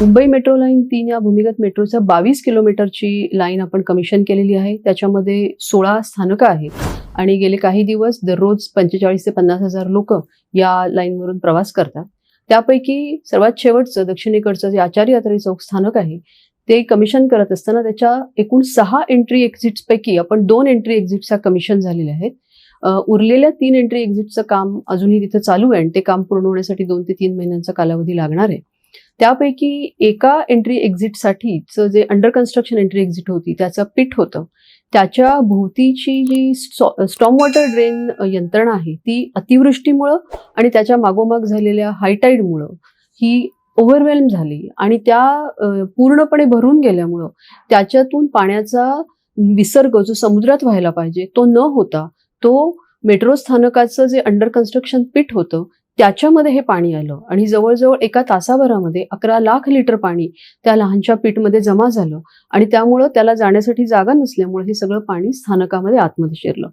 Mumbai metro line 3 या भूमिगत मेट्रोच्या 22 किलोमीटरची लाईन आपण कमिशन केलेली आहे. त्याच्यामध्ये 16 स्थानकं आहेत आणि गेले काही दिवस दररोज 45 ते 50,000 लोक या लाईनवरून प्रवास करतात. त्यापैकी सर्वात शेवटचं दक्षिणेकडचं जे आचार्य यात्रे चौक स्थानक आहे ते कमिशन करत असताना त्याच्या एकूण 6 एंट्री एक्झिट्स पैकी आपण 2 एंट्री एक्झिट्सचा कमिशन झालेले आहेत. उरलेल्या 3 एंट्री एक्झिटचं काम अजूनही तिथे चालू आहे आणि ते काम पूर्ण होण्यासाठी 2 ते 3 महिन्यांचा कालावधी लागणार आहे. त्यापैकी एका एंट्री एक्झिटसाठीचं जे अंडर कन्स्ट्रक्शन एंट्री एक्झिट होती त्याचं पिट होतं. त्याच्या भोवतीची जी स्टॉर्म वॉटर ड्रेन यंत्रणा आहे ती अतिवृष्टीमुळं आणि त्याच्या मागोमाग झालेल्या हायटाईडमुळं ही ओव्हरवेल्म झाली आणि त्या पूर्णपणे भरून गेल्यामुळं त्याच्यातून पाण्याचा विसर्ग जो समुद्रात व्हायला पाहिजे तो न होता तो मेट्रो स्थानकाचं जे अंडर कन्स्ट्रक्शन पिट होतं त्याच्यामध्ये हे पाणी आलं आणि जवळजवळ एका तासाभरामध्ये 11 लाख लिटर पाणी त्या लहानशा पिटमध्ये जमा झालं आणि त्यामुळं त्याला जाण्यासाठी जागा नसल्यामुळे हे सगळं पाणी स्थानकामध्ये आतमध्ये शिरलं.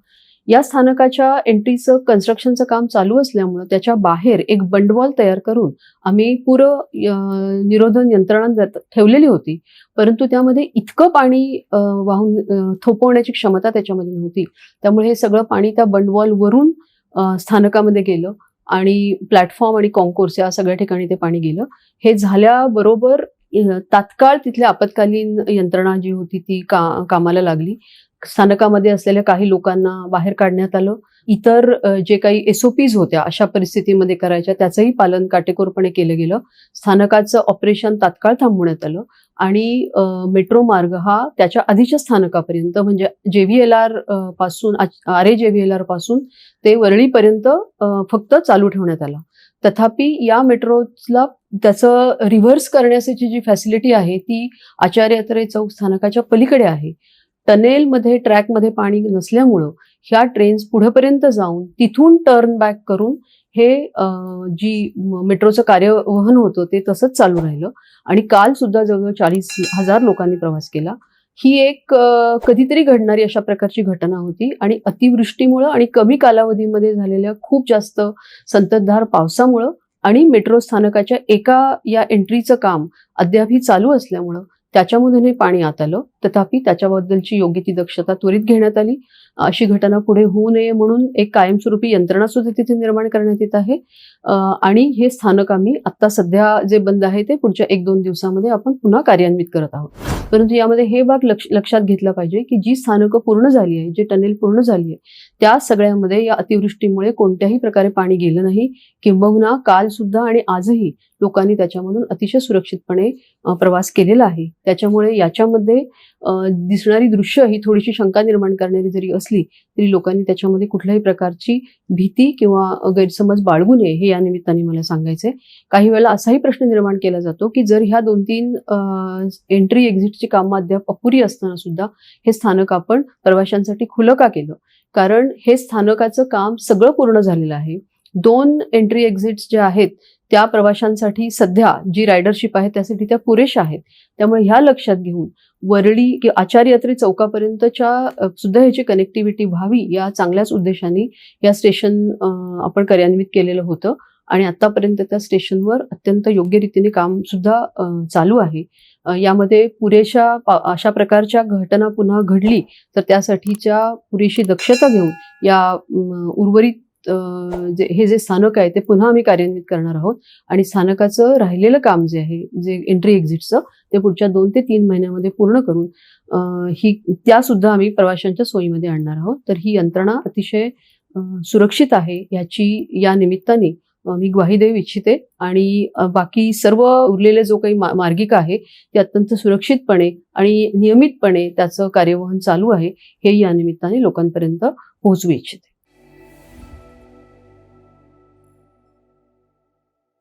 या स्थानकाच्या एंट्रीचं कन्स्ट्रक्शनचं काम चालू असल्यामुळं त्याच्या बाहेर एक बंडवॉल तयार करून आम्ही निरोधन यंत्रणा ठेवलेली होती, परंतु त्यामध्ये इतकं पाणी वाहून थोपवण्याची क्षमता त्याच्यामध्ये नव्हती. त्यामुळे हे सगळं पाणी त्या बंडवॉलवरून स्थानकामध्ये गेलं आणि प्लॅटफॉर्म आणि कॉन्कोर्स या सगळ्या ठिकाणी ते पाणी गेलं. हे झाल्याबरोबर तात्काळ तिथल्या आपत्कालीन यंत्रणा जी होती ती कामाला लागली. स्थानकामध्ये असलेल्या काही लोकांना बाहेर काढण्यात आलं. इतर जे काही SOPs होत्या अशा परिस्थितीमध्ये करायच्या त्याचंही पालन काटेकोरपणे केलं गेलं. स्थानकाचं ऑपरेशन तात्काळ थांबवण्यात आलं आणि मेट्रो मार्ग हा त्याच्या आधीच्या स्थानकापर्यंत म्हणजे JVLR पासून RAJVLR पासून ते वरळीपर्यंत फक्त चालू ठेवण्यात आला. तथापि या मेट्रोला त्याचं रिव्हर्स करण्याची जी फॅसिलिटी आहे ती आचार्य यात्रे चौक स्थानकाच्या पलीकडे आहे. टनेलमध्ये ट्रॅकमध्ये पाणी नसल्यामुळं ह्या ट्रेन्स पुढेपर्यंत जाऊन तिथून टर्न बॅक करून हे जी मेट्रोचं कार्यवहन होतं ते तसंच चालू राहिलं आणि काल सुद्धा जवळजवळ 40,000 लोकांनी प्रवास केला. ही एक कधीतरी घडणारी अशा प्रकारची घटना होती आणि अतिवृष्टीमुळं आणि कमी कालावधीमध्ये झालेल्या खूप जास्त संततधार पावसामुळं आणि मेट्रो स्थानकाच्या एका या एंट्रीचं काम अद्यापही चालू असल्यामुळं त्याच्यामधून हे पाणी आत आलं. तथापि त्याच्याबद्दलची योग्य ती दक्षता त्वरित घेण्यात आली. अशी घटना पुढे होऊ नये म्हणून एक कायमस्वरूपी यंत्रणा सुद्धा तिथे निर्माण करण्यात येत आहे आणि हे स्थानक आम्ही आता सध्या जे बंद आहे ते पुढच्या 1-2 दिवसामध्ये आपण पुन्हा कार्यान्वित करत आहोत. परंतु यामध्ये हे भाग लक्षात घेतला पाहिजे की जी स्थानकं पूर्ण झाली आहे, जे टनेल पूर्ण झाली आहे त्या सगळ्यामध्ये या अतिवृष्टीमुळे कोणत्याही प्रकारे पाणी गेलं नाही. किंबहुना काल सुद्धा आणि आजही लोकांनी त्याच्यामधून अतिशय सुरक्षितपणे प्रवास केलेला आहे. त्याच्यामुळे याच्यामध्ये दिसणारी दृश्य ही थोडीशी शंका निर्माण करणारी जरी असली तरी लोकांनी त्याच्यामध्ये कुठल्याही प्रकारची भीती किंवा गैरसमज बाळगू नये हे या निमित्ताने मला सांगायचंय. काही वेळेला असाही प्रश्न निर्माण केला जातो की जर ह्या 2-3 एंट्री एक्झिटची कामं अद्याप अपुरी असताना सुद्धा हे स्थानक आपण प्रवाशांसाठी खुलं का केलं? कारण हे स्थानकाचं काम सगळं पूर्ण झालेलं आहे. 2 एंट्री एक्झिट्स ज्या आहेत त्या प्रवाशांसाठी सध्या जी रायडरशिप आहे त्यासाठी त्या पुरेशा आहेत. त्यामुळे ह्या लक्षात घेऊन वरळी किंवा आचार्य यात्रे चौकापर्यंतच्या सुद्धा ह्याची कनेक्टिव्हिटी व्हावी या चांगल्याच उद्देशाने या स्टेशन आपण कार्यान्वित केलेलं होतं आणि आतापर्यंत त्या स्टेशनवर अत्यंत योग्य रीतीने काम सुद्धा चालू आहे. यामध्ये पुरेशा अशा प्रकारच्या घटना पुन्हा घडली तर त्यासाठीच्या पुरेशी दक्षता घेऊन या उर्वरित हे जे स्थानक आहे ते पुन्हा आम्ही कार्यान्वित करणार आहोत आणि स्थानकाचं राहिलेलं काम जे आहे जे एंट्री एक्झिटचं ते पुढच्या 2 ते 3 महिन्यामध्ये पूर्ण करून त्या सुद्धा आम्ही प्रवाशांच्या सोयीमध्ये आणणार आहोत. तर ही यंत्रणा अतिशय सुरक्षित आहे याची या निमित्ताने मी ग्वाही देऊ इच्छिते आणि बाकी सर्व उरलेले जो काही मार्गिका आहे ते अत्यंत सुरक्षितपणे आणि नियमितपणे त्याचं कार्यवहन चालू आहे हे या निमित्ताने लोकांपर्यंत पोहोचवू इच्छिते.